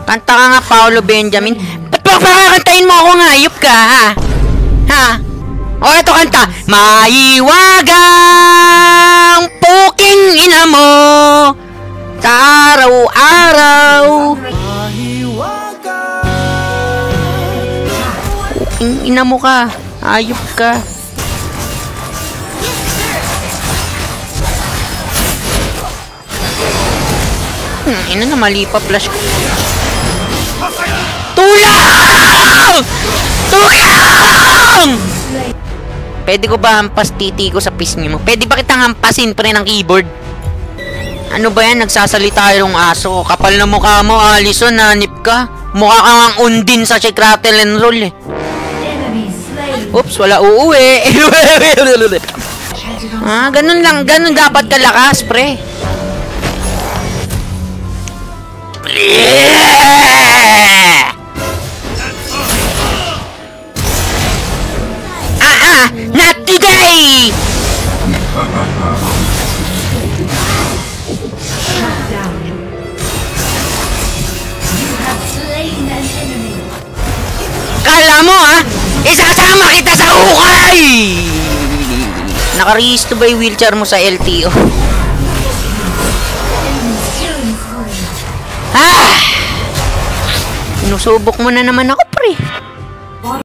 Kanta ka nga, Paolo Benjamin. Ba't ba kakakantayin mo ako nga? Ayop ka, ha? Ha? O, eto kanta. Maiwagang puking ina mo sa araw-araw. Puking ina mo ka. Ayop ka. Ina na, mali pa flash ko. Tulang! Tulang! Pwede ko ba hampas titi ko sa pisngi mo? Pwede ba kitang hampasin pre ng keyboard? Ano ba yan? Nagsasalita yung aso. Kapal na mukha mo, Alison. Nanip ka. Mukha kang ang undin sa Shake, Rattle, and Roll eh. Oops, wala uuwi. Ganun lang. Ganun dapat kalakas, pre. Not today! Kala mo isasama kita sa ukay! Naka-resto ba yung wheelchair mo sa LTO? Sinusubok mo na naman ako, pre.